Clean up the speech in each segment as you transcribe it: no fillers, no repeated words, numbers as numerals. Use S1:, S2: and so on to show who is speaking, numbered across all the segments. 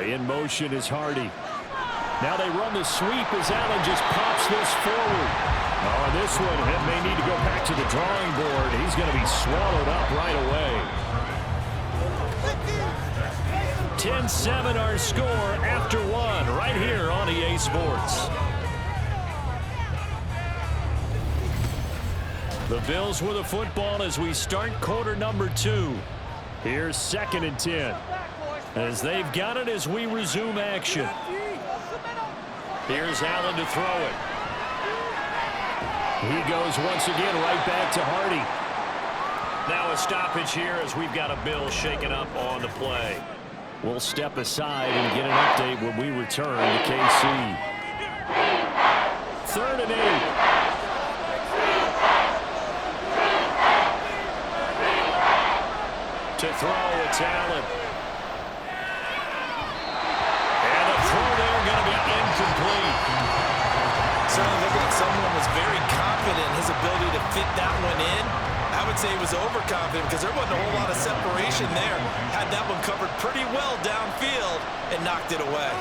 S1: In motion is Hardy. Now they run the sweep as Allen just pops this forward. Oh, and this one may need to go back to the drawing board. He's going to be swallowed up right away. 10-7 our score after one right here on EA Sports. The Bills with the football as we start quarter number 2. Here's 2nd and 10. As they've got it as we resume action. Here's Allen to throw it. He goes once again right back to Hardy. Now a stoppage here as we've got a Bill shaken up on the play. We'll step aside and get an update when we return to KC. 3rd and 8. To throw, it's Allen. And the throw there going to be incomplete.
S2: Certainly looked like someone was very confident in his ability to fit that one in. I would say he was overconfident because there wasn't a whole lot of separation there. Had that one covered pretty well downfield and knocked it away.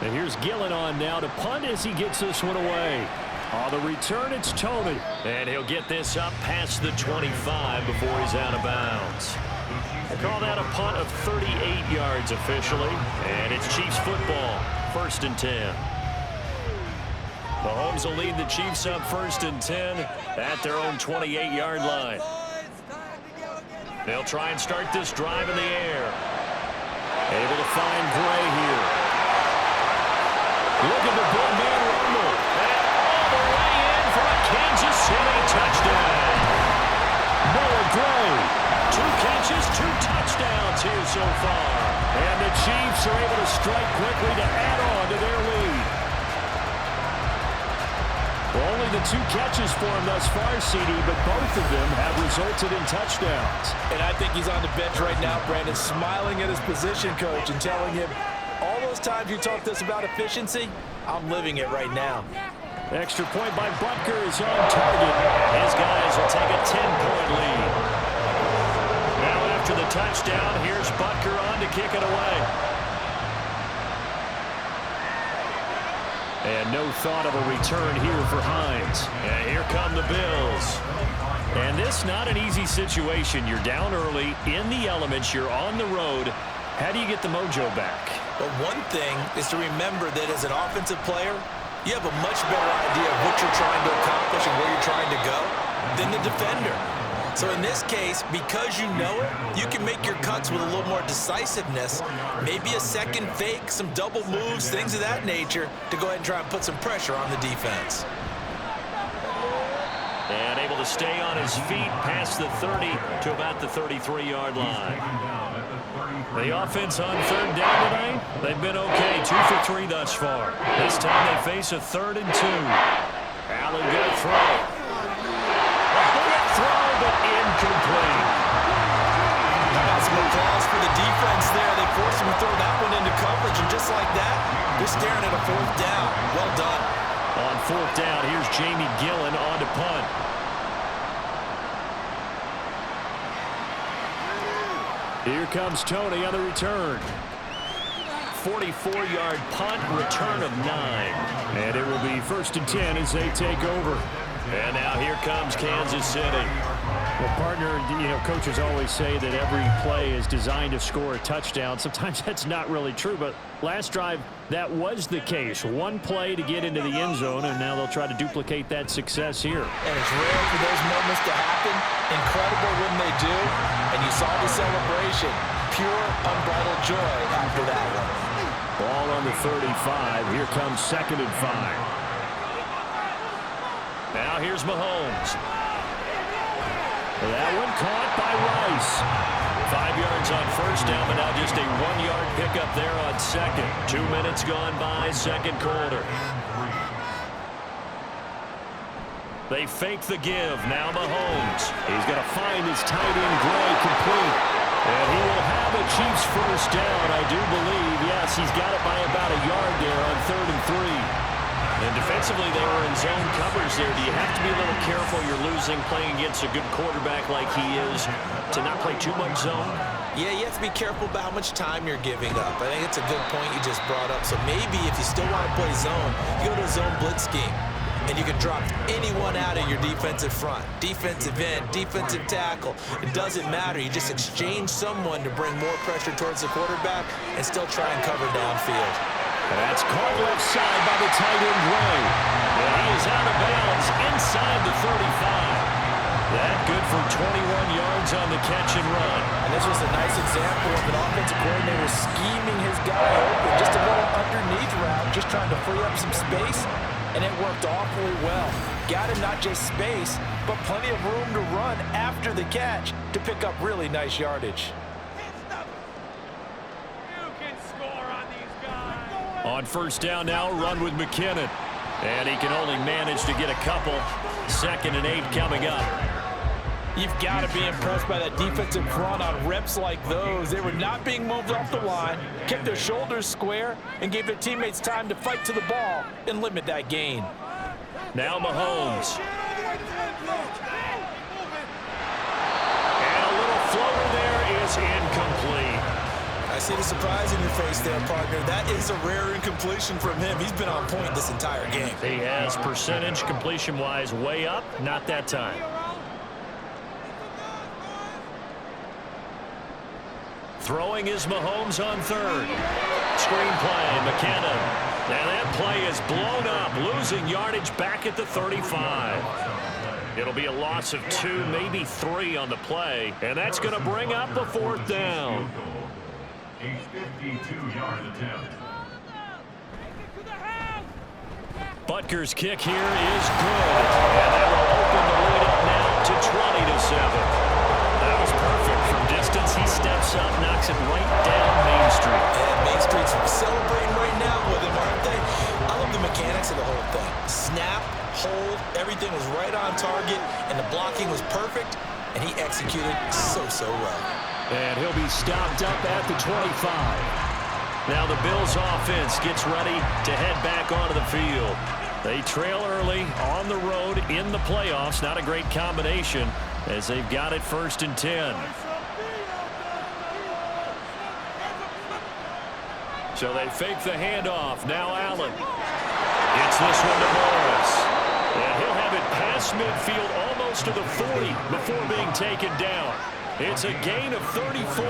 S1: And here's Gillen on now to punt as he gets this one away. On the return, it's Tony. And he'll get this up past the 25 before he's out of bounds. We'll call that a punt of 38 yards officially. And it's Chiefs football, 1st and 10. Mahomes will lead the Chiefs up 1st and 10 at their own 28-yard line. They'll try and start this drive in the air. Able to find Gray here. Look at the big man rumble. And all the way in for a Kansas City touchdown. Noah Gray. 2 catches, 2 touchdowns here so far. And the Chiefs are able to strike quickly to add on to their lead. Only the 2 catches for him thus far, CD, but both of them have resulted in touchdowns.
S2: And I think he's on the bench right now, Brandon, smiling at his position coach and telling him, all those times you talked to us about efficiency, I'm living it right now.
S1: Extra point by Butker is on target. His guys will take a 10-point lead. Now after the touchdown, here's Butker on to kick it away. And no thought of a return here for Hines. And here come the Bills. And this not an easy situation. You're down early, in the elements, you're on the road. How do you get the mojo back?
S2: But one thing is to remember that as an offensive player, you have a much better idea of what you're trying to accomplish and where you're trying to go than the defender. So in this case, because you know it, you can make your cuts with a little more decisiveness, maybe a second fake, some double moves, things of that nature, to go ahead and try and put some pressure on the defense.
S1: And able to stay on his feet past the 30 to about the 33-yard line. The offense on 3rd down tonight, they've been okay, 2 for 3 thus far. This time they face a 3rd and 2. Allen going to throw. But incomplete.
S2: Got some applause for the defense there. They forced him to throw that one into coverage, and just like that, they're staring at a 4th down. Well done.
S1: On 4th down, here's Jamie Gillen on to punt. Here comes Tony on the return. 44-yard punt, return of 9. And it will be 1st and 10 as they take over. And now here comes Kansas City. Well, partner, coaches always say that every play is designed to score a touchdown. Sometimes that's not really true, but last drive, that was the case. One play to get into the end zone, and now they'll try to duplicate that success here.
S2: And it's rare for those moments to happen. Incredible when they do. And you saw the celebration. Pure, unbridled joy after that one.
S1: Ball on the 35. Here comes 2nd and 5. Now here's Mahomes. That one caught by Rice. 5 yards on 1st down, but now just a 1-yard pickup there on 2nd. 2 minutes gone by, 2nd quarter. They fake the give. Now Mahomes. He's going to find his tight end Gray complete. And he will have a Chiefs 1st down, I do believe. Yes, he's got it by about a yard there on 3rd and 3. And defensively, they were in zone covers there. Do you have to be a little careful? You're losing, playing against a good quarterback like he is, to not play too much zone?
S2: Yeah, you have to be careful about how much time you're giving up. I think it's a good point you just brought up. So maybe if you still want to play zone, you go to a zone blitz scheme. And you can drop anyone out of your defensive front. Defensive end, defensive tackle. It doesn't matter. You just exchange someone to bring more pressure towards the quarterback and still try and cover downfield.
S1: That's caught left side by the tight end, Ray. And he is out of bounds inside the 35. That good for 21 yards on the catch and run.
S2: And this was a nice example of an offensive coordinator scheming his guy open. Just a little underneath route, just trying to free up some space. And it worked awfully well. Got him not just space, but plenty of room to run after the catch to pick up really nice yardage.
S3: You can score on these guys.
S1: On first down now, run with McKinnon. And he can only manage to get a couple. 2nd and 8 coming up.
S2: You've got to be impressed by that defensive front on reps like those. They were not being moved off the line, kept their shoulders square, and gave their teammates time to fight to the ball and limit that gain.
S1: Now Mahomes. And a little floater there is incomplete.
S2: I see the surprise in your face there, partner. That is a rare incompletion from him. He's been on point this entire game.
S1: He has percentage completion-wise way up, not that time. Throwing is Mahomes on 3rd. Screen play, McKinnon. And that play is blown up, losing yardage back at the 35. It'll be a loss of 2, maybe 3 on the play, and that's going to bring up a 4th down.
S4: A 52-yard attempt.
S1: Butker's kick here is good, and that will open the lead up now to 20-7. That was perfect from distance. He steps up, knocks it right down Main Street.
S2: And Main Street's celebrating right now with him, aren't they? I love the mechanics of the whole thing. Snap, hold, everything was right on target, and the blocking was perfect, and he executed so well.
S1: And he'll be stopped up at the 25. Now the Bills offense gets ready to head back onto the field. They trail early on the road in the playoffs. Not a great combination as they've got it 1st and 10. So they fake the handoff. Now Allen gets this one to Morris. And he'll have it past midfield almost to the 40 before being taken down. It's a gain of 34.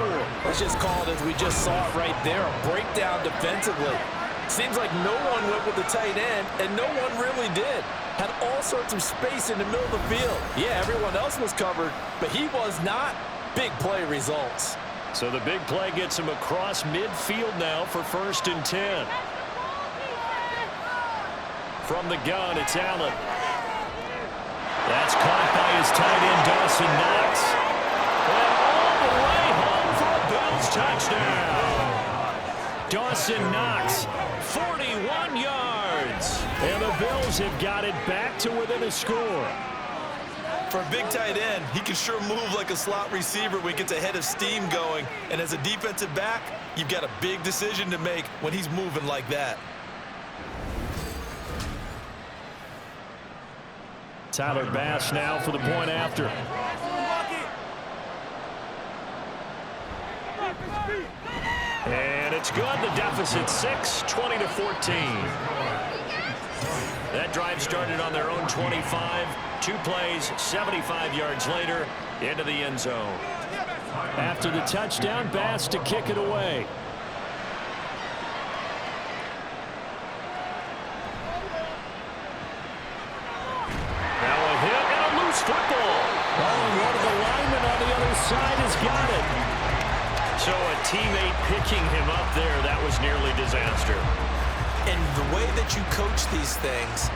S2: Let's just call it as we just saw it right there, a breakdown defensively. Seems like no one went with the tight end, and no one really did. Had all sorts of space in the middle of the field. Yeah, everyone else was covered, but he was not. Big play results.
S1: So the big play gets him across midfield now for 1st and 10. From the gun, it's Allen. That's caught by his tight end, Dawson Knox. And all the way home for a Bills touchdown. Dawson Knox, 41 yards. And the Bills have got it back to within a score.
S2: For a big tight end, he can sure move like a slot receiver when he gets a head of steam going. And as a defensive back, you've got a big decision to make when he's moving like that.
S1: Tyler Bass now for the point after. And it's good. The deficit 6, 20-14. That drive started on their own 25. 2 plays, 75 yards later, into the end zone. After the touchdown, Bass to kick it away. Now a hit and a loose football. Oh, and one of the linemen on the other side has got it. So a teammate picking him up there, that was nearly disaster.
S2: And the way that you coach these things,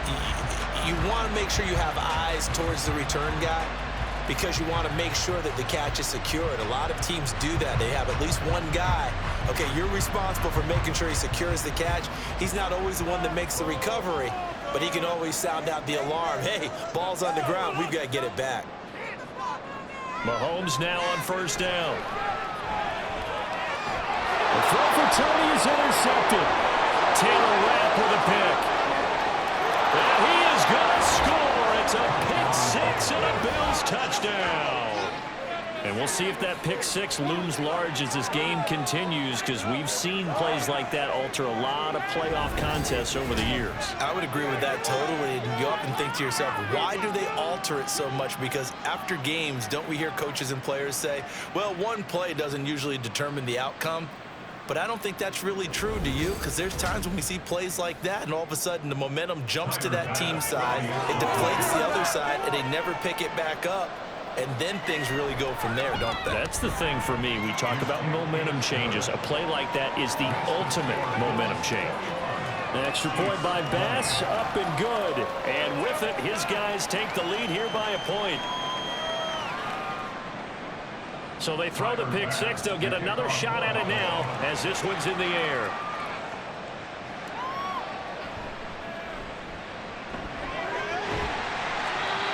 S2: you want to make sure you have eyes towards the return guy because you want to make sure that the catch is secured. A lot of teams do that. They have at least one guy. Okay, you're responsible for making sure he secures the catch. He's not always the one that makes the recovery, but he can always sound out the alarm. Hey, ball's on the ground. We've got to get it back.
S1: Mahomes now on first down. The throw for Tony is intercepted. Taylor Rapp with a pick. And he is going to score. It's a pick six and a Bills touchdown. And we'll see if that pick six looms large as this game continues, because we've seen plays like that alter a lot of playoff contests over the years.
S2: I would agree with that totally. And you often think to yourself, why do they alter it so much? Because after games, don't we hear coaches and players say, well, one play doesn't usually determine the outcome? But I don't think that's really true, do you? Because there's times when we see plays like that, and all of a sudden the momentum jumps to that team side, it deflates the other side, and they never pick it back up. And then things really go from there, don't they?
S1: That's the thing for me. We talk about momentum changes. A play like that is the ultimate momentum change. An extra point by Bass, up and good. And with it, his guys take the lead here by a point. So they throw the pick six. They'll get another shot at it now as this one's in the air.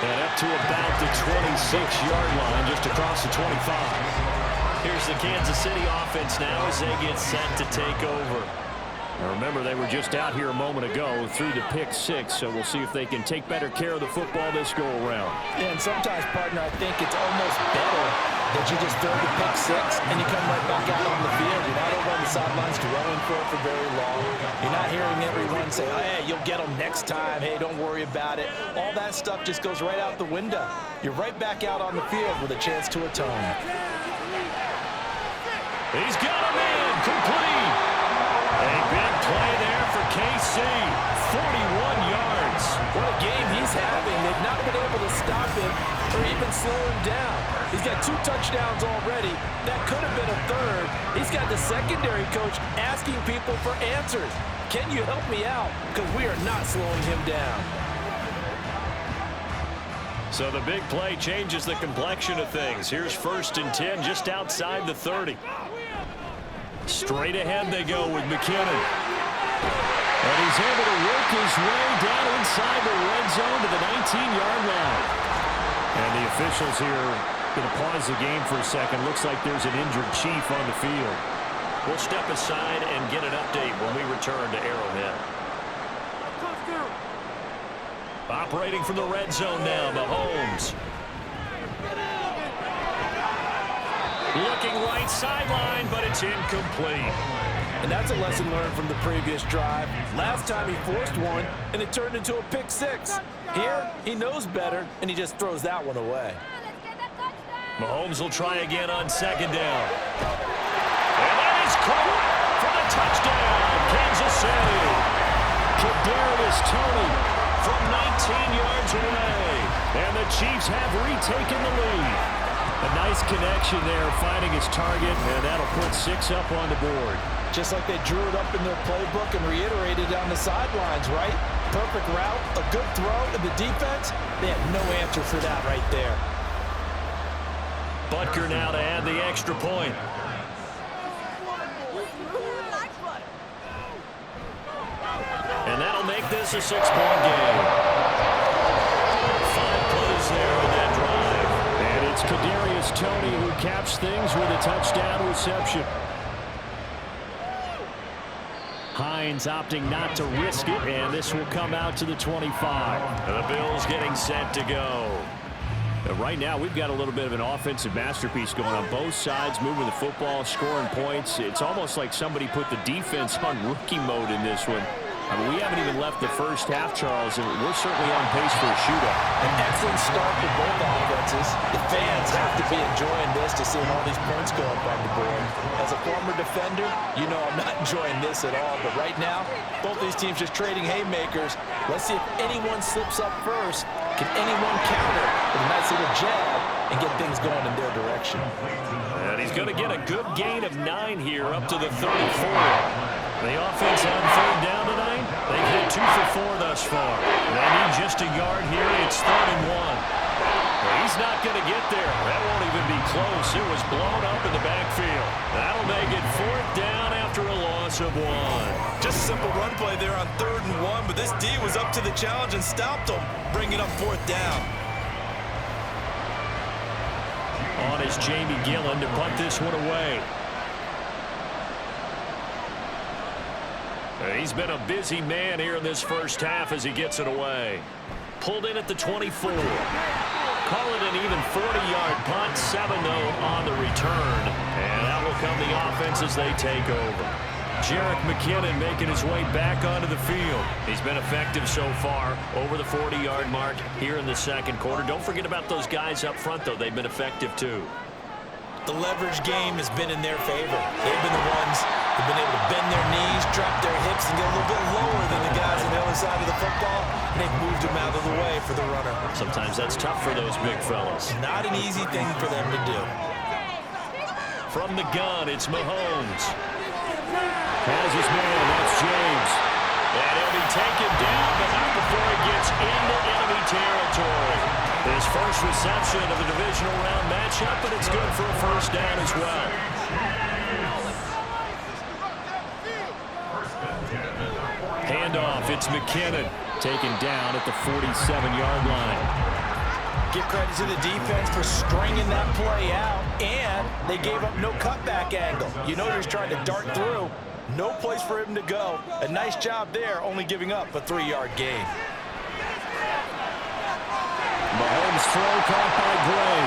S1: And up to about the 26-yard line, just across the 25. Here's the Kansas City offense now as they get set to take over. Now remember, they were just out here a moment ago through the pick six, so we'll see if they can take better care of the football this go-around.
S5: Yeah, and sometimes, partner, I think it's almost better that you just throw the pick six and you come right back out on the field. You're not over on the sidelines dwelling for it for very long. You're not hearing everyone say, oh, hey, you'll get them next time. Hey, don't worry about it. All that stuff just goes right out the window. You're right back out on the field with a chance to atone.
S1: He's got a man complete. A big play there for KC. 41 yards.
S5: What a game he's having. They've not been able to stop him or even slow him down. He's got 2 touchdowns already. That could have been a third. He's got the secondary coach asking people for answers. Can you help me out? Because we are not slowing him down.
S1: So the big play changes the complexion of things. Here's 1st and 10 just outside the 30. Straight ahead they go with McKinnon. And he's able to work his way down inside the red zone to the 19-yard line. And the officials here going to pause the game for a second. Looks like there's an injured Chief on the field. We'll step aside and get an update when we return to Arrowhead. Operating from the red zone now, Mahomes. Looking right sideline, but it's incomplete.
S5: And that's a lesson learned from the previous drive. Last time he forced one, and it turned into a pick six. Here, he knows better, and he just throws that one away.
S1: Mahomes will try again on 2nd down. And that is caught for the touchdown, Kansas City. Kadarius Toney from 19 yards away. And the Chiefs have retaken the lead. A nice connection there, finding his target, and that'll put 6 up on the board.
S5: Just like they drew it up in their playbook and reiterated on the sidelines, right? Perfect route, a good throw, and the defense, they had no answer for that right there.
S1: Butker now to add the extra point. And that'll make this a 6-point game. 5 plays there on that drive. And it's Kadarius Toney who caps things with a touchdown reception. Hines opting not to risk it, and this will come out to the 25. And the Bills getting set to go. Right now, we've got a little bit of an offensive masterpiece going on both sides, moving the football, scoring points. It's almost like somebody put the defense on rookie mode in this one. I mean, we haven't even left the first half, Charles, and we're certainly on pace for a shootout.
S5: An excellent start for both offenses. The fans have to be enjoying this to seeing all these points go up on the board. As a former defender, you know I'm not enjoying this at all. But right now, both these teams just trading haymakers. Let's see if anyone slips up first. Can anyone counter with a nice little jab and get things going in their direction?
S1: And he's going to get a good gain of 9 here, up to the 34. The offense on 3rd down tonight, they've hit 2 for 4 thus far. They need just a yard here. It's 3rd and 1. Well, he's not going to get there. That won't even be close. It was blown up in the backfield. That'll make it 4th down after a loss of 1.
S2: Just a simple run play there on 3rd and 1, but this D was up to the challenge and stopped them, bringing up 4th down.
S1: On is Jamie Gillen to punt this one away. He's been a busy man here in this first half as he gets it away. Pulled in at the 24. call it an even 40-yard punt, 7-0 on the return. And that will come the offense as they take over. Jerick McKinnon making his way back onto the field. He's been effective so far, over the 40-yard mark here in the second quarter. Don't forget about those guys up front, though. They've been effective, too.
S2: The leverage game has been in their favor. They've been the ones who've been able to bend their knees, drop their hips, and get a little bit lower than the guys on the other side of the football, and they've moved them out of the way for the runner.
S1: Sometimes that's tough for those big fellas.
S2: Not an easy thing for them to do.
S1: From the gun, it's Mahomes. Has his man, that's James. And he'll be taken down, but not before he gets into enemy territory. His first reception of the divisional round matchup, but it's good for a first down as well. Handoff, it's McKinnon, taken down at the 47-yard line.
S2: Give credit to the defense for stringing that play out, and they gave up no cutback angle. You know he's trying to dart through. No place for him to go. A nice job there, only giving up a 3-yard gain.
S1: Mahomes throw caught by Gray.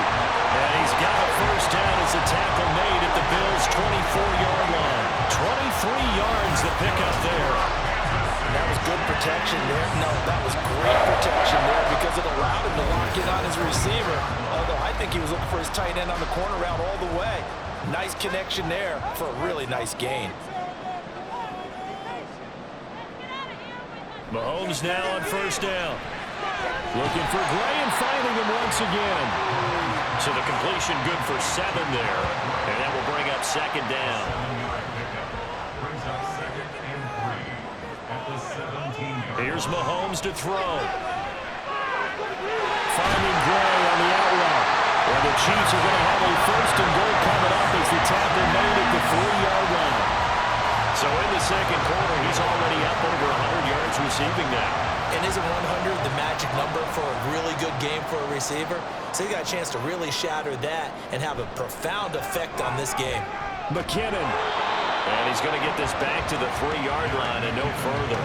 S1: And he's got a first down as a tackle made at the Bills' 24-yard line. 23 yards the pickup there.
S2: That was good protection there. No, that was great protection there because it allowed him to lock in on his receiver. Although I think he was looking for his tight end on the corner route all the way. Nice connection there for a really nice gain.
S1: Mahomes now on first down. Looking for Gray and finding him once again. So the completion good for 7 there. And that will bring up second down. Here's Mahomes to throw. Finding Gray on the out route. And the Chiefs are going to have a first and goal coming up as the tackle made at the 3-yard line. So in the second quarter, he's already up over 100 yards receiving now.
S2: And isn't 100 the magic number for a really good game for a receiver? So he got a chance to really shatter that and have a profound effect on this game.
S1: McKinnon. And he's going to get this back to the 3-yard line and no further.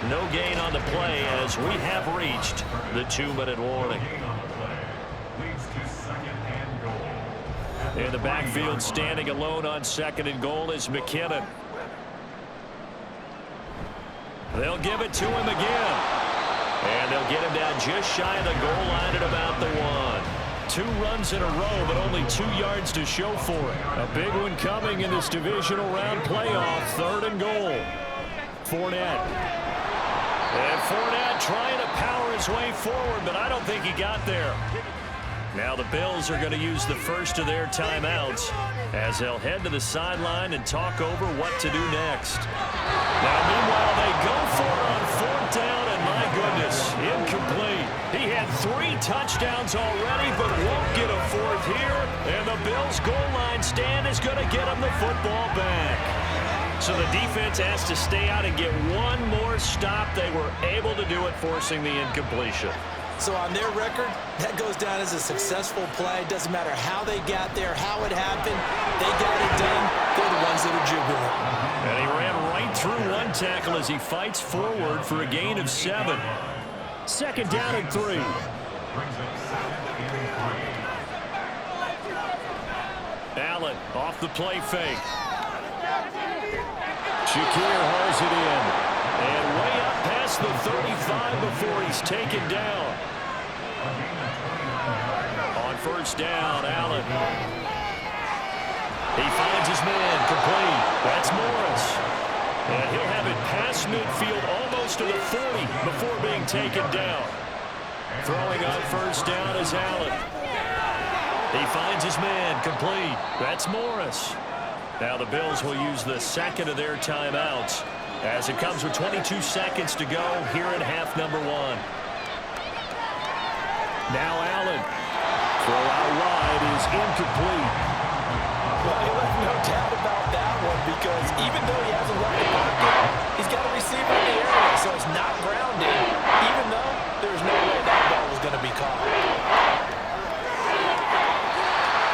S1: No gain on the play as we have reached the 2-minute warning. In the backfield, standing alone on second and goal is McKinnon. They'll give it to him again. And they'll get him down just shy of the goal line at about the 1. 2 runs in a row, but only 2 yards to show for it. A big one coming in this divisional round playoff. 3rd and goal. Fournette. And Fournette trying to power his way forward, but I don't think he got there. Now the Bills are going to use the first of their timeouts as they'll head to the sideline and talk over what to do next. Now, meanwhile, they go for it on 4th down, and my goodness, incomplete. He had 3 touchdowns already, but won't get a 4th here, and the Bills' goal line stand is going to get him the football back. So the defense has to stay out and get one more stop. They were able to do it, forcing the incompletion.
S2: So on their record, that goes down as a successful play. Doesn't matter how they got there, how it happened. They got it done. They're the ones that are jubilant.
S1: And he ran right through one tackle as he fights forward for a gain of 7. 2nd down and 3. Allen off the play fake. Shakir hauls it in. And way up past the 35 before he's taken down. On first down, Allen. He finds his man, complete. That's Morris. And he'll have it past midfield almost to the 40 before being taken down. Throwing on first down is Allen. He finds his man, complete. That's Morris. Now the Bills will use the second of their timeouts as it comes with 22 seconds to go here in half number 1. Now Allen. Throw out wide is incomplete.
S2: Well, you have no doubt about that one because even though he hasn't left the pocket, he's got a receiver in the area, so it's not grounded, even though there's no way that ball was going to be caught.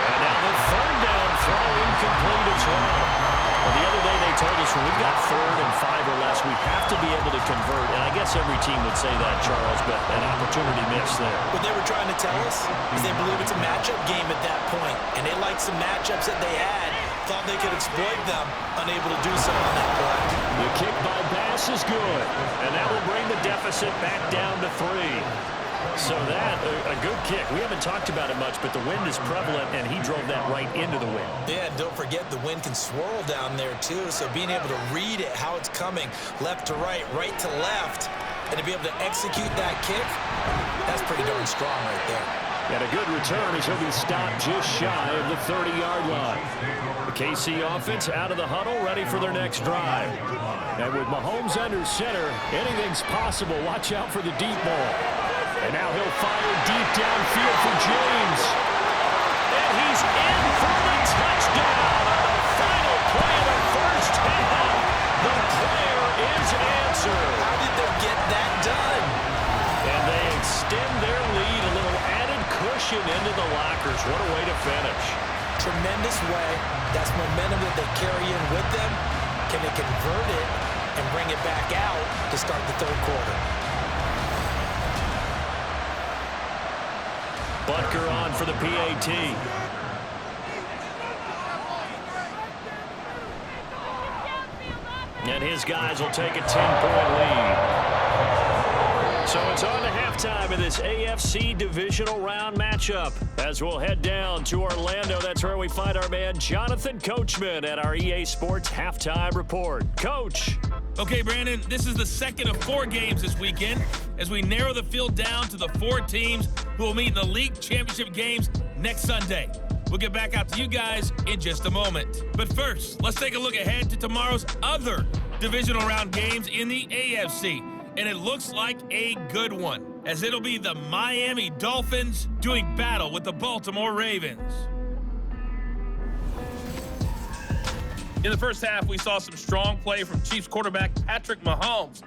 S1: And now the 3rd down throw incomplete as well. Well, the other day they told us when we've got 3rd and 5 or less, we have to be able to convert. And I guess every team would say that, Charles, but an opportunity missed there.
S2: What they were trying to tell us is they believe it's a matchup game at that point, and they liked some matchups that they had, thought they could exploit them, unable to do so on that play.
S1: The kick by Bass is good, and that will bring the deficit back down to 3. So that, a good kick. We haven't talked about it much, but the wind is prevalent, and he drove that right into the wind.
S2: Yeah, and don't forget the wind can swirl down there, too, so being able to read it, how it's coming, left to right to left, and to be able to execute that kick, that's pretty darn strong right there.
S1: And a good return as he'll be stopped just shy of the 30-yard line. The KC offense out of the huddle, ready for their next drive. And with Mahomes under center, anything's possible. Watch out for the deep ball. And now he'll fire deep downfield for James. And he's in for the touchdown on the final play of the first half. The prayer is answered.
S2: How did they get that done?
S1: And they extend their lead, a little added cushion into the lockers. What a way to finish.
S2: Tremendous way. That's momentum that they carry in with them. Can they convert it and bring it back out to start the 3rd quarter?
S1: Butker on for the PAT. And his guys will take a 10-point lead. So it's on to halftime of this AFC divisional round matchup. As we'll head down to Orlando, that's where we find our man Jonathan Coachman at our EA Sports Halftime Report. Coach.
S6: Okay, Brandon, this is the second of 4 games this weekend as we narrow the field down to the 4 teams who will meet in the league championship games next Sunday. We'll get back out to you guys in just a moment. But first, let's take a look ahead to tomorrow's other divisional round games in the AFC. And it looks like a good one, as it'll be the Miami Dolphins doing battle with the Baltimore Ravens. In the first half, we saw some strong play from Chiefs quarterback Patrick Mahomes.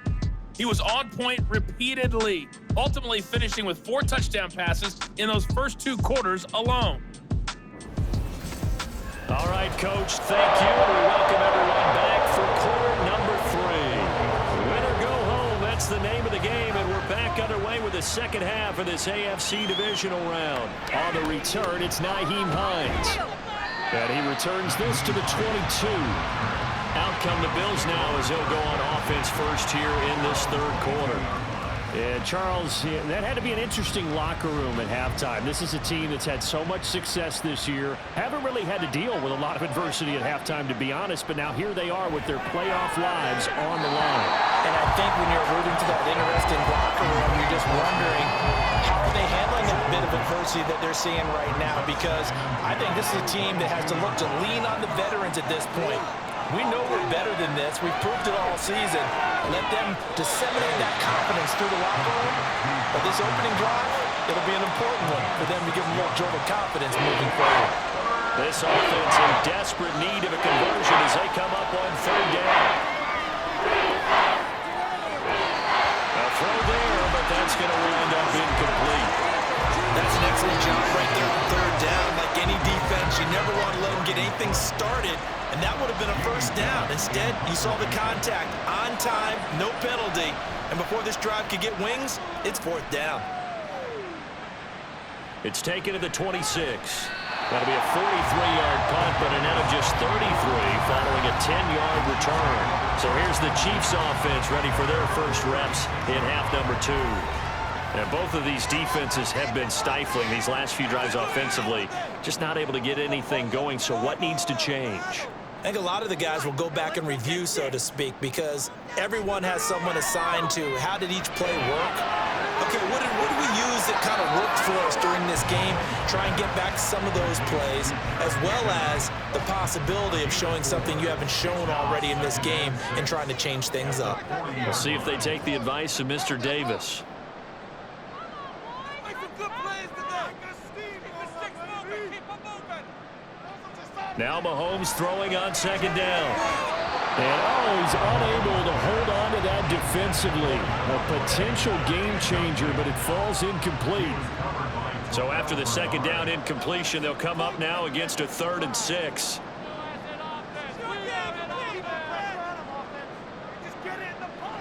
S6: He was on point repeatedly, ultimately finishing with 4 touchdown passes in those first 2 quarters alone.
S1: All right, Coach, thank you. We welcome everyone back for quarter number 3. Win or go home, that's the name of the game, and we're back underway with the second half of this AFC divisional round. On the return, it's Nyheim Hines. And he returns this to the 22. Out come the Bills now as they'll go on offense first here in this 3rd quarter. And Charles, that had to be an interesting locker room at halftime. This is a team that's had so much success this year. Haven't really had to deal with a lot of adversity at halftime, to be honest, but now here they are with their playoff lives on the line.
S5: And I think when you're rooting to that interesting locker room, you're just wondering, how are they handling that bit of adversity that they're seeing right now? Because I think this is a team that has to look to lean on the veterans at this point. We know we're better than this. We've proved it all season. Let them disseminate that confidence through the locker room. But this opening drive, it'll be an important one for them to give them a little jolt of confidence moving forward.
S1: This offense in desperate need of a conversion as they come up on 3rd down. A throw there, but that's going to wind up incomplete.
S2: That's an excellent job right there on 3rd down. Like any defense, you never want to let them get anything started, and that would have been a first down. Instead, you saw the contact on time, no penalty, and before this drive could get wings, it's 4th down.
S1: It's taken to the 26. That'll be a 43-yard punt, but a net of just 33 following a 10-yard return. So here's the Chiefs offense ready for their first reps in half number 2. And both of these defenses have been stifling these last few drives offensively, just not able to get anything going. So what needs to change?
S2: I think a lot of the guys will go back and review, so to speak, because everyone has someone assigned to how did each play work. Okay, what did we use that kind of worked for us during this game? Try and get back some of those plays, as well as the possibility of showing something you haven't shown already in this game and trying to change things up.
S1: We'll see if they take the advice of Mr. Davis. Now Mahomes throwing on 2nd down. And, he's unable to hold on to that defensively. A potential game changer, but it falls incomplete. So after the 2nd down incompletion, they'll come up now against a 3rd and 6.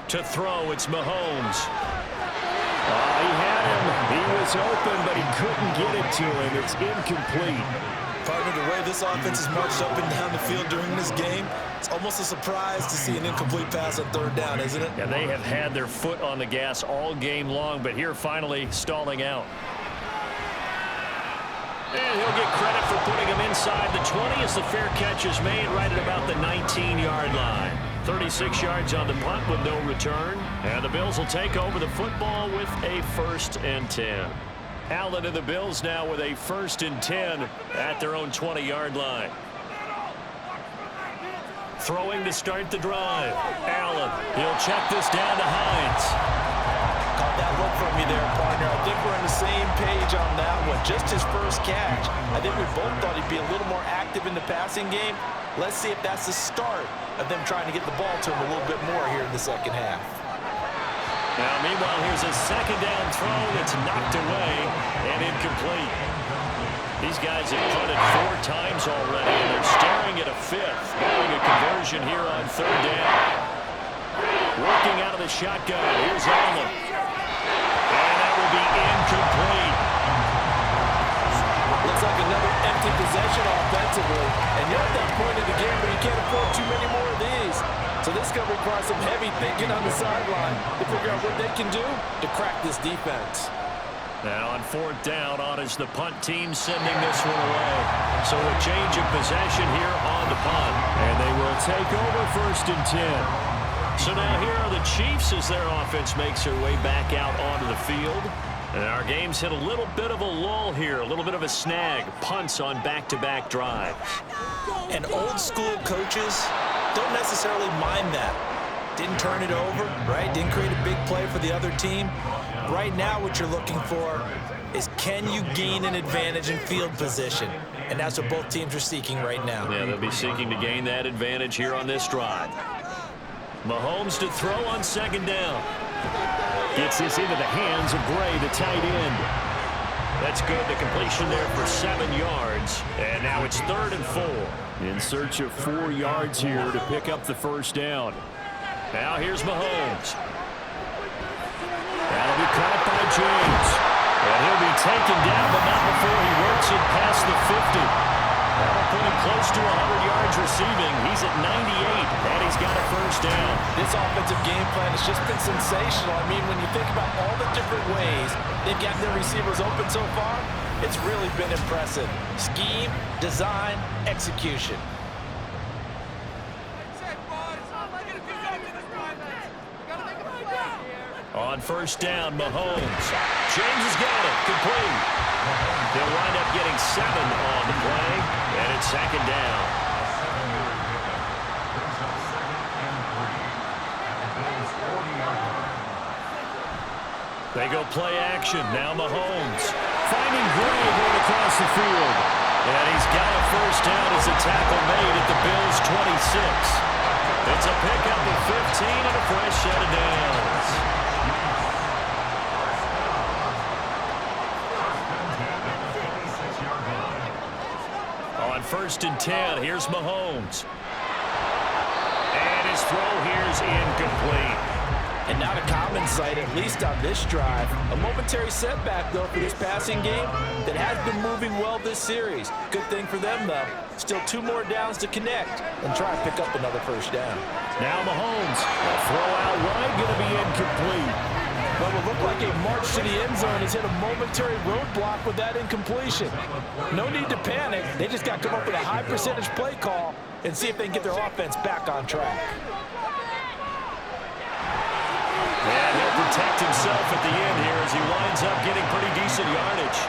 S1: To throw, it's Mahomes. He had him. He was open, but he couldn't get it to him. It's incomplete.
S2: Partner, the way this offense has marched up and down the field during this game, it's almost a surprise to see an incomplete pass on third down, isn't it?
S1: Yeah, they have had their foot on the gas all game long, but here finally stalling out. And he'll get credit for putting him inside the 20 as the fair catch is made right at about the 19-yard line. 36 yards on the punt with no return. And the Bills will take over the football with a 1st and 10. Allen and the Bills now with a 1st and 10 at their own 20-yard line. Throwing to start the drive. Allen, he'll check this down to Hines.
S5: Caught that look from you there, partner. I think we're on the same page on that one. Just his first catch. I think we both thought he'd be a little more active in the passing game. Let's see if that's the start of them trying to get the ball to him a little bit more here in the second half.
S1: Now, meanwhile, here's a 2nd down throw that's knocked away and incomplete. These guys have punted 4 times already, and they're staring at a 5th, getting a conversion here on 3rd down. Working out of the shotgun. Here's Allen. And that will be incomplete.
S5: Looks like another empty possession offensively. And you're at that point in the game where you can't afford too many more of these. So this is going to require some heavy thinking on the sideline to figure out what they can do to crack this defense.
S1: Now on 4th down, on is the punt team sending this one away. So a change of possession here on the punt. And they will take over 1st and 10. So now here are the Chiefs as their offense makes their way back out onto the field. And our game's hit a little bit of a lull here, a little bit of a snag. Punts on back-to-back drives.
S2: And old school coaches don't necessarily mind that. Didn't turn it over, right? Didn't create a big play for the other team. Right now what you're looking for is, can you gain an advantage in field position? And that's what both teams are seeking right now.
S1: Yeah, they'll be seeking to gain that advantage here on this drive. Mahomes to throw on 2nd down. Gets this into the hands of Gray, the tight end. That's good. The completion there for 7 yards. And now it's 3rd and 4. In search of 4 yards here to pick up the 1st down. Now here's Mahomes. That'll be caught by James. And he'll be taken down, but not before he works it past the 50. That'll put him close to 100 yards receiving. He's at 98, and he's got a 1st down.
S5: This offensive game plan has just been sensational. I mean, when you think about all the different ways they've gotten their receivers open so far, it's really been impressive. Scheme, design, execution.
S1: On 1st down, Mahomes. James has got it. Complete. They'll wind up getting 7 on the play, and it's 2nd down. They go play action. Now Mahomes. Finding Gray going across the field. And he's got a 1st down as a tackle made at the Bills' 26. It's a pickup of 15 and a fresh set of downs. On 1st and 10, here's Mahomes. And his throw here's incomplete.
S5: And not a common sight, at least on this drive. A momentary setback, though, for this passing game that has been moving well this series. Good thing for them, though. Still 2 more downs to connect and try and pick up another 1st down.
S1: Now Mahomes. A throw out wide, going to be incomplete.
S5: But what looked like a march to the end zone has hit a momentary roadblock with that incompletion. No need to panic. They just got to come up with a high percentage play call and see if they can get their offense back on track.
S1: And he'll protect himself at the end here as he winds up getting pretty decent yardage.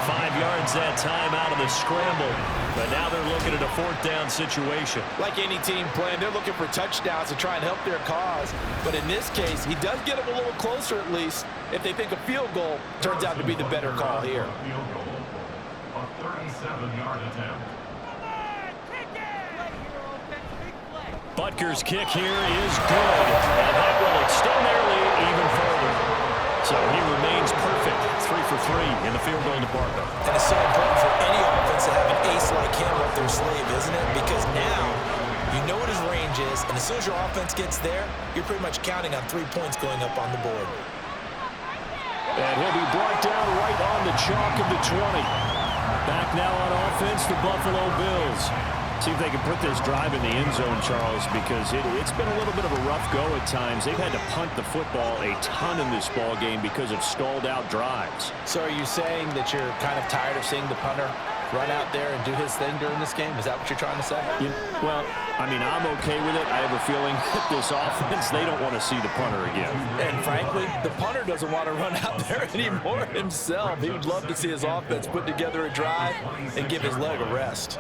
S1: 5 yards that time out of the scramble. But now they're looking at a 4th down situation.
S5: Like any team playing, they're looking for touchdowns to try and help their cause. But in this case, he does get them a little closer at least. If they think a field goal turns out to be the better call here.
S4: Field goal. A 37-yard attempt.
S1: Butker's kick here is good. And that will extend their lead even further. So he remains perfect. 3 for 3 in the field goal department.
S2: And it's so important for any offense to have an ace like him up their sleeve, isn't it? Because now You know what his range is, and as soon as your offense gets there, you're pretty much counting on 3 points going up on the board.
S1: And he'll be brought down right on the chalk of the 20. Back now on offense, the Buffalo Bills. See if they can put this drive in the end zone, Charles, because it's been a little bit of a rough go at times. They've had to punt the football a ton in this ball game because of stalled-out drives.
S5: So are you saying that you're kind of tired of seeing the punter run out there and do his thing during this game? Is that what you're trying to say?
S1: Well, I mean, I'm okay with it. I have a feeling that this offense, they don't want to see the punter again.
S5: And frankly, the punter doesn't want to run out there anymore himself. He would love to see his offense put together a drive and give his leg a rest.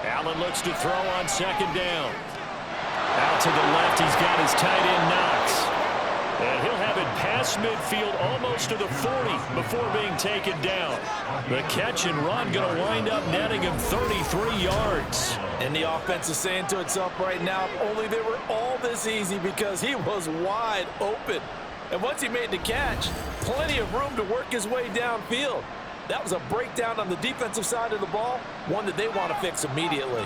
S1: Allen looks to throw on second down. Out to the left, he's got his tight end Knox. And he'll have it past midfield almost to the 40 before being taken down. The catch and run going to wind up netting him 33 yards.
S5: And the offense is saying to itself right now, if only they were all this easy, because he was wide open. And once he made the catch, plenty of room to work his way downfield. That was a breakdown on the defensive side of the ball, one that they want to fix immediately.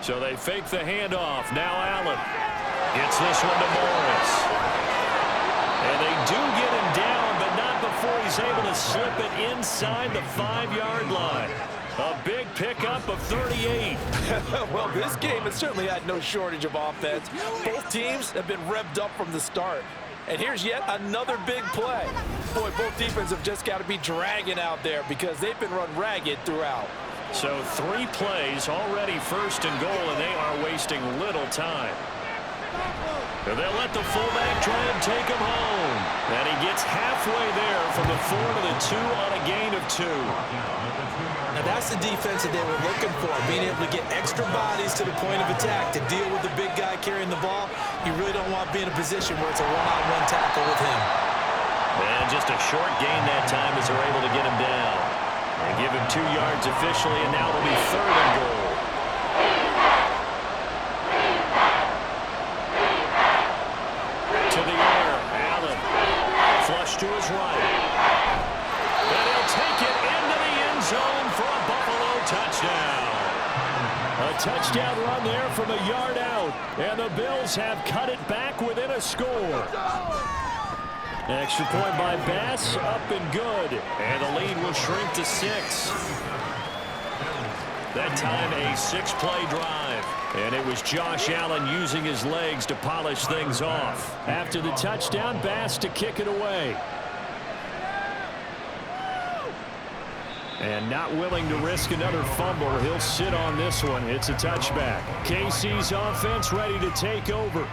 S1: So they fake the handoff. Now Allen gets this one to Morris. And they do get him down, but not before he's able to slip it inside the 5-yard line. A big pickup of 38.
S5: Well, this game has certainly had no shortage of offense. Both teams have been revved up from the start. And here's yet another big play. Boy, both defenses have just got to be dragging out there because they've been run ragged throughout.
S1: So 3 plays, already first and goal, and they are wasting little time. And they'll let the fullback try and take him home. And he gets halfway there from the 4 to the 2 on a gain of 2.
S2: Now that's the defense that they were looking for, being able to get extra bodies to the point of attack to deal with the big guy carrying the ball. You really don't want to be in a position where it's a one-on-one tackle with him.
S1: And just a short gain that time as they're able to get him down. They give him 2 yards officially, and now it'll be 3rd and goal. To the air, Allen. Flush to his right. And he'll take it into the end zone for a Buffalo touchdown. A touchdown run there from a yard out, and the Bills have cut it back within a score. Extra point by Bass, up and good. And the lead will shrink to 6. That time a 6-play drive. And it was Josh Allen using his legs to polish things off. After the touchdown, Bass to kick it away. And not willing to risk another fumble, he'll sit on this one. It's a touchback. KC's offense ready to take over.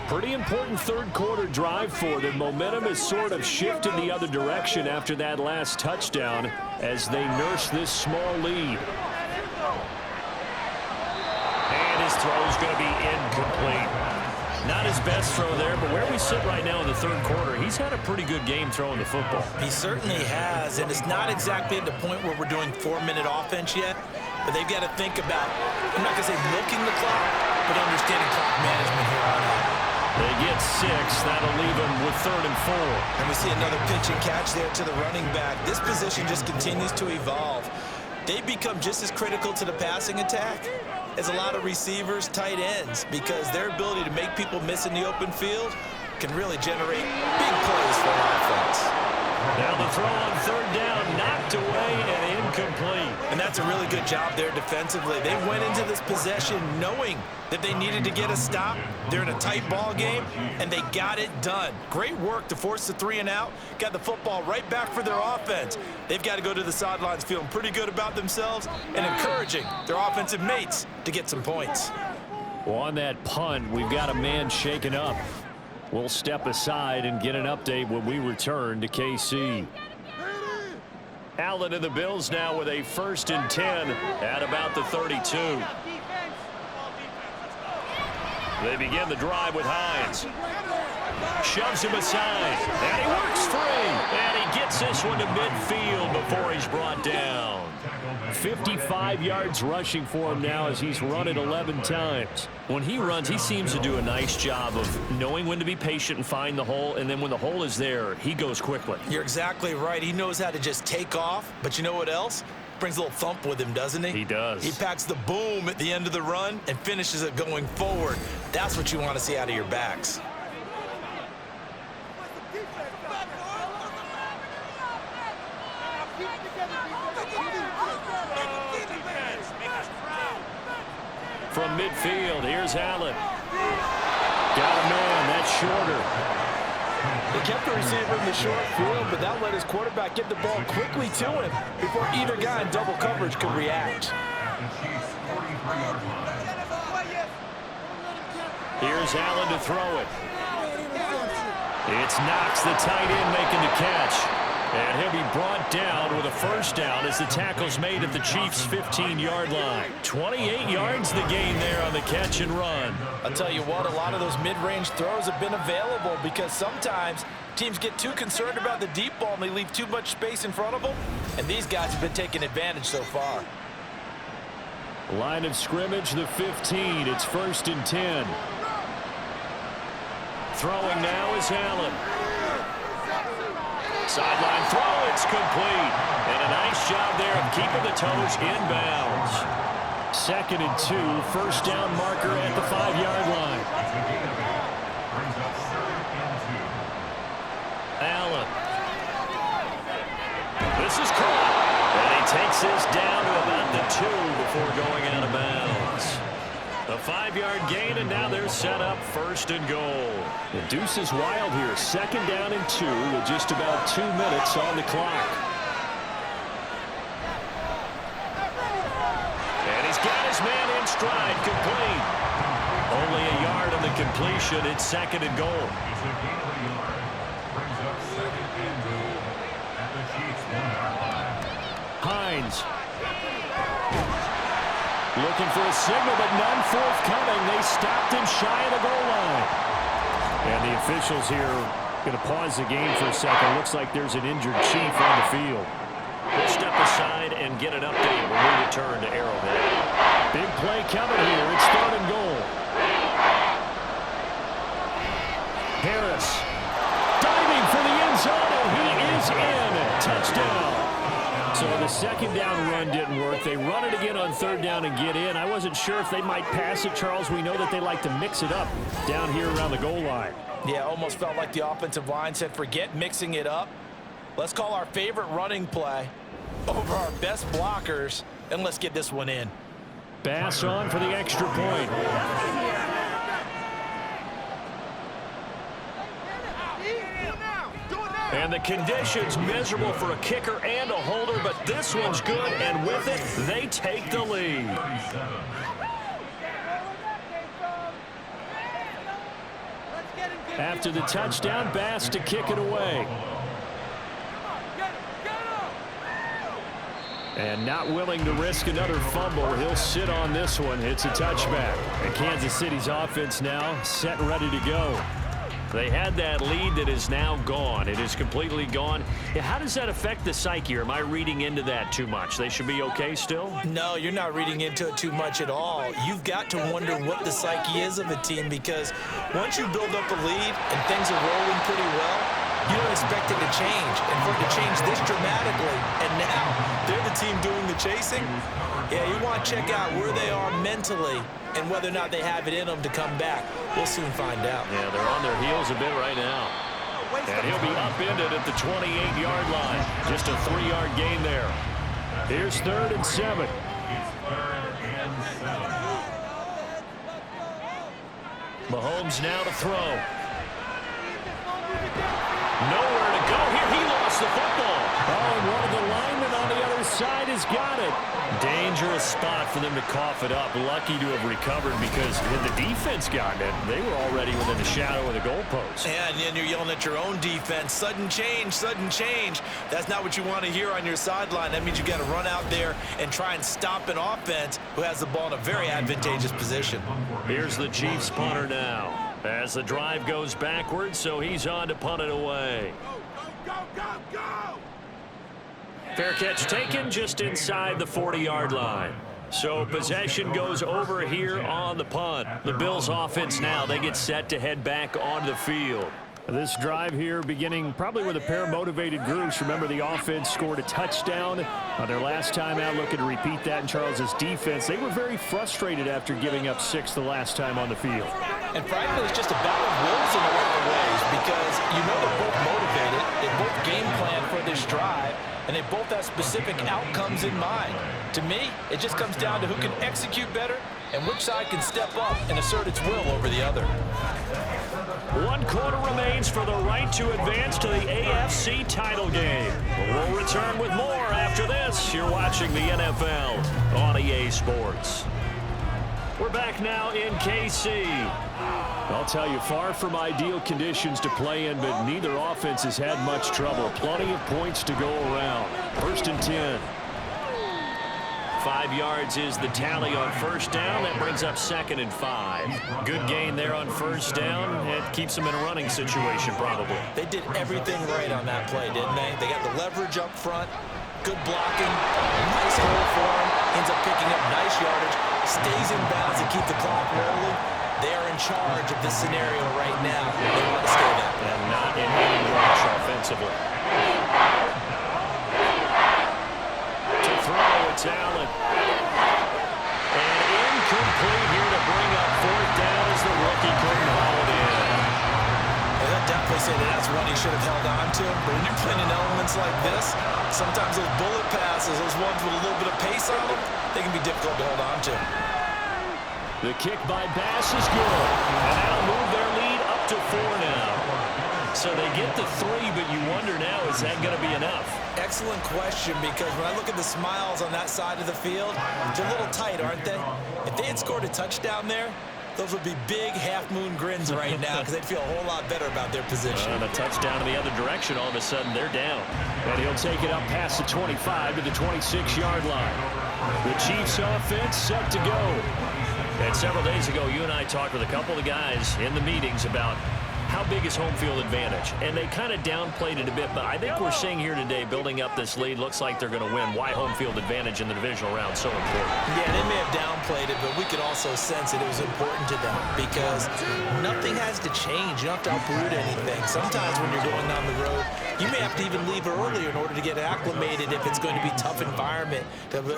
S1: Pretty important third-quarter drive for them. Momentum has sort of shifted the other direction after that last touchdown as they nurse this small lead. And his throw is going to be incomplete. Not his best throw there, but where we sit right now in the third quarter, he's had a pretty good game throwing the football.
S2: He certainly has, and it's not exactly at the point where we're doing 4-minute offense yet, but they've got to think about, I'm not going to say milking the clock, but understanding clock management here on out.
S1: They get 6. That'll leave them with 3rd and 4.
S2: And we see another pitch and catch there to the running back. This position just continues to evolve. They become just as critical to the passing attack as a lot of receivers, tight ends, because their ability to make people miss in the open field can really generate big plays for an offense.
S1: Now the throw on 3rd down, knocked away and incomplete.
S2: And that's a really good job there defensively. They went into this possession knowing that they needed to get a stop. They're in a tight ball game, and they got it done. Great work to force the 3 and out. Got the football right back for their offense. They've got to go to the sidelines feeling pretty good about themselves and encouraging their offensive mates to get some points.
S1: Well, on that punt, we've got a man shaken up. We'll step aside and get an update when we return to KC. Allen and the Bills now with a 1st and 10 at about the 32. They begin the drive with Hines. Shoves him aside, and he works free. And he gets this one to midfield before he's brought down. 55 yards rushing for him now as he's run it 11 times. When he runs, he seems to do a nice job of knowing when to be patient and find the hole, and then when the hole is there, he goes quickly.
S2: You're exactly right. He knows how to just take off, but you know what else? Brings a little thump with him, doesn't he?
S1: He does.
S2: He packs the boom at the end of the run and finishes it going forward. That's what you want to see out of your backs.
S1: From midfield, here's Allen. Got a man, that's shorter.
S5: They kept the receiver in the short field, but that let his quarterback get the ball quickly to him before either guy in double coverage could react.
S1: Here's Allen to throw it. It's Knox, the tight end, making the catch. And he'll be brought down with a first down as the tackle's made at the Chiefs' 15-yard line. 28 yards the gain there on the catch and run.
S5: I'll tell you what, a lot of those mid-range throws have been available because sometimes teams get too concerned about the deep ball and they leave too much space in front of them, and these guys have been taking advantage so far.
S1: Line of scrimmage, the 15. It's 1st and 10. Throwing now is Allen. Sideline throw, it's complete. And a nice job there of keeping the toes inbounds. 2nd and 2, first down marker at the 5-yard line. Allen. This is caught. And he takes this down to about the 2 before going out of bounds. A 5-yard gain, and now they're set up 1st and goal. The deuce is wild here. 2nd down and 2 with just about 2 minutes on the clock. And he's got his man in stride, complete. Only a yard on the completion. It's 2nd and goal. Hines. Looking for a signal, but none forthcoming. They stopped him shy of the goal line. And the officials here going to pause the game for a second. Looks like there's an injured Chief on the field. We'll step aside and get an update when we return to Arrowhead. Big play coming here. It's 3rd and goal. Harris diving for the end zone, and he is in. Touchdown. So the 2nd down run didn't work. They run it again on 3rd down and get in. I wasn't sure if they might pass it, Charles. We know that they like to mix it up down here around the goal line.
S5: Yeah, almost felt like the offensive line said, forget mixing it up. Let's call our favorite running play over our best blockers, and let's get this one in.
S1: Bass on for the extra point. And the conditions miserable for a kicker and a holder, but this one's good, and with it, they take the lead. After the touchdown, Bass to kick it away. And not willing to risk another fumble, he'll sit on this one. It's a touchback. And Kansas City's offense now set and ready to go. They had that lead that is now gone. It is completely gone. How does that affect the psyche? Or am I reading into that too much? They should be okay still?
S5: No, you're not reading into it too much at all. You've got to wonder what the psyche is of a team, because once you build up a lead and things are rolling pretty well, you don't expect it to change. And for it to change this dramatically, and now they're the team doing the chasing, yeah, you want to check out where they are mentally and whether or not they have it in them to come back. We'll soon find out.
S1: Yeah, they're on their heels a bit right now. And he'll be upended at the 28-yard line. Just a 3-yard gain there. Here's 3rd and 7. Mahomes now to throw. Nowhere to go here. He lost the football. Oh, and one of the linemen on the other side has got it. Dangerous spot for them to cough it up. Lucky to have recovered, because had the defense gotten it, they were already within the shadow of the goalpost.
S2: And then you're yelling at your own defense. Sudden change, sudden change. That's not what you want to hear on your sideline. That means you got to run out there and try and stop an offense who has the ball in a very advantageous position.
S1: Here's the Chiefs punter now, as the drive goes backwards, so he's on to punt it away.
S3: Go, go, go!
S1: Fair catch taken just inside the 40-yard line. So possession goes over here on the punt. The Bills offense now, they get set to head back onto the field. This drive here beginning probably with a pair of motivated groups. Remember, the offense scored a touchdown on their last time out, looking to repeat that in Charles's defense. They were very frustrated after giving up 6 the last time on the field.
S5: And frankly, it's just a battle of wills in a lot of ways because you know they're both motivated. They both game plan for this drive, and they both have specific outcomes in mind. To me, it just comes down to who can execute better and which side can step up and assert its will over the other.
S1: 1 quarter remains for the right to advance to the AFC title game. We'll return with more after this. You're watching the NFL on EA Sports. We're back now in KC. I'll tell you, far from ideal conditions to play in, but neither offense has had much trouble. Plenty of points to go around. 1st and 10. 5 yards is the tally on 1st down. That brings up 2nd and 5. Good gain there on 1st down. It keeps them in a running situation probably.
S5: They did everything right on that play, didn't they? They got the leverage up front, good blocking, nice hole for him, ends up picking up nice yardage, stays in bounds to keep the clock rolling. They are in charge of this scenario right now. They want to stay there.
S1: And not in any rush offensively. To throw, it's Allen. And incomplete here to bring up 4th down as the rookie couldn't haul it in.
S5: And I'd definitely say that that's one he should have held on to. But when you're playing in elements like this, sometimes those bullet passes, those ones with a little bit of pace on them, they can be difficult to hold on to.
S1: The kick by Bass is good. And that'll move their lead up to 4 now. So they get the 3, but you wonder now, is that going to be enough?
S5: Excellent question, because when I look at the smiles on that side of the field, they're a little tight, aren't they? If they had scored a touchdown there, those would be big half-moon grins right now because they'd feel a whole lot better about their position.
S1: And a touchdown in the other direction, all of a sudden they're down. And he'll take it up past the 25 to the 26-yard line. The Chiefs offense set to go. And several days ago, you and I talked with a couple of guys in the meetings about how big is home field advantage. And they kind of downplayed it a bit, but I think we're seeing here today, building up this lead, looks like they're going to win. Why home field advantage in the divisional round so important?
S5: Yeah, they may have downplayed it, but we could also sense it was important to them because nothing has to change. You don't have to uproot anything. Sometimes when you're going down the road, you may have to even leave earlier in order to get acclimated if it's going to be a tough environment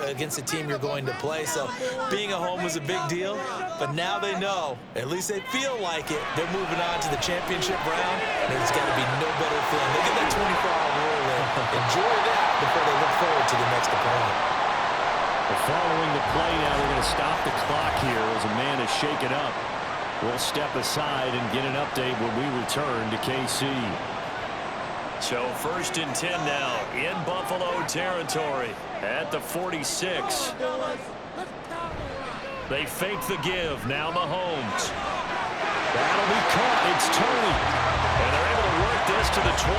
S5: against the team you're going to play. So being at home was a big deal, but now they know, at least they feel like it, they're moving on to the championship round, and there's got to be no better feeling. They get that 24-hour rule in. Enjoy that before they look forward to the next opponent.
S1: Following the play now, we're going to stop the clock here as a man is shaken up. We'll step aside and get an update when we return to KC. So 1st and 10 now in Buffalo territory at the 46. They fake the give. Now Mahomes. That'll be caught. It's Tony. And they're able to work this to the 25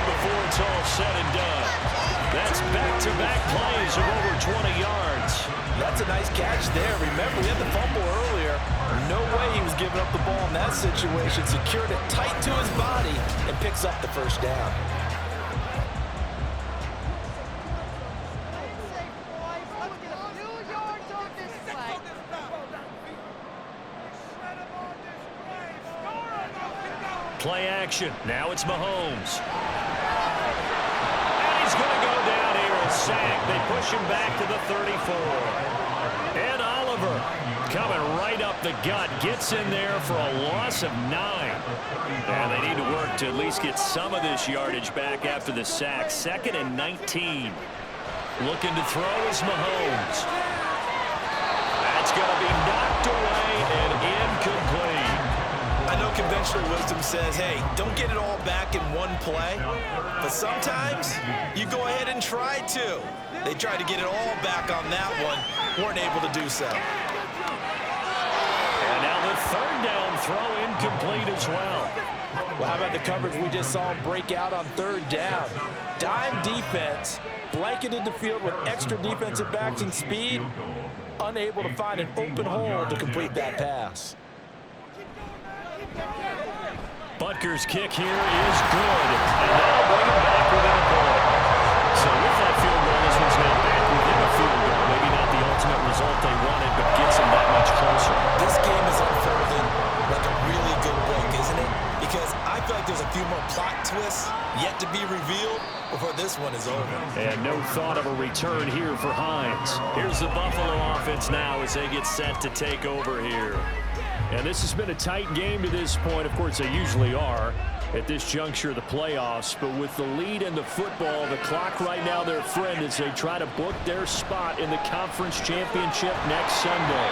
S1: before it's all said and done. That's back-to-back plays of over 20 yards.
S5: That's a nice catch there. Remember, he had the fumble earlier. No way he was giving up the ball in that situation. Secured it tight to his body and picks up the 1st down.
S1: Play action. Now it's Mahomes. And he's going to go down here and sack. They push him back to the 34. And Oliver coming right up the gut. Gets in there for a loss of 9. And they need to work to at least get some of this yardage back after the sack. 2nd and 19. Looking to throw is Mahomes. That's going to be knocked away and incomplete.
S5: I know conventional wisdom says, hey, don't get it all back in one play. But sometimes you go ahead and try to. They tried to get it all back on that one. Weren't able to do so.
S1: And now the 3rd down throw incomplete as well.
S5: Well, how about the coverage we just saw break out on 3rd down? Dime defense, blanketed the field with extra defensive backs and speed, unable to find an open hole to complete that pass.
S1: Butker's kick here is good. And that'll bring him back within a point. So with that field goal, this one's now back within a field goal. Maybe not the ultimate result they wanted, but gets them that much closer.
S5: This game is unfolding like a really good book, isn't it? Because I feel like there's a
S2: be revealed before this one is over.
S1: And no thought of a return here for Hines. Here's the Buffalo offense now as they get set to take over here. And this has been a tight game to this point. Of course, they usually are at this juncture of the playoffs. But with the lead in the football, the clock right now their friend as they try to book their spot in the conference championship next Sunday.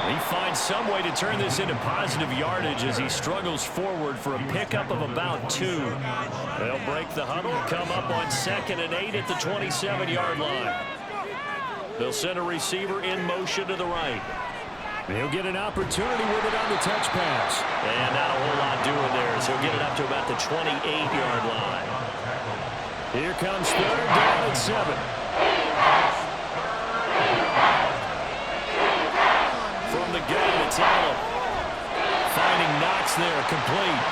S1: He finds some way to turn this into positive yardage as he struggles forward for a pickup of about 2. They'll break the huddle, come up on 2nd and 8 at the 27-yard line. They'll send a receiver in motion to the right. He'll get an opportunity with it on the touch pass. And not a whole lot doing there as he'll get it up to about the 28-yard line. Here comes 3rd down and 7. From the gun, it's Allen. Finding Knox there, complete.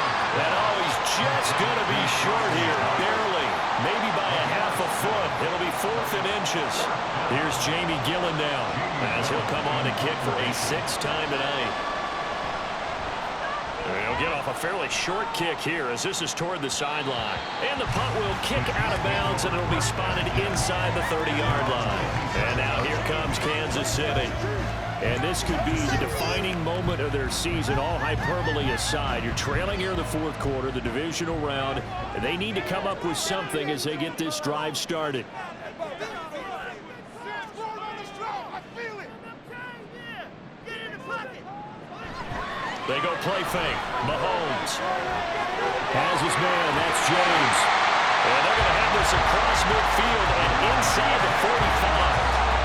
S1: And he's just going to be short here, barely. Maybe by a half a foot. It'll be 4th and inches. Here's Jamie Gillen now as he'll come on to kick for a 6th time tonight. He'll get off a fairly short kick here as this is toward the sideline. And the punt will kick out of bounds, and it'll be spotted inside the 30-yard line. And now here comes Kansas City. And this could be the defining moment of their season, all hyperbole aside. You're trailing here in the 4th quarter, the divisional round, and they need to come up with something as they get this drive started. They go play fake. Mahomes has his man. That's James. And they're going to have this across midfield and inside the 45.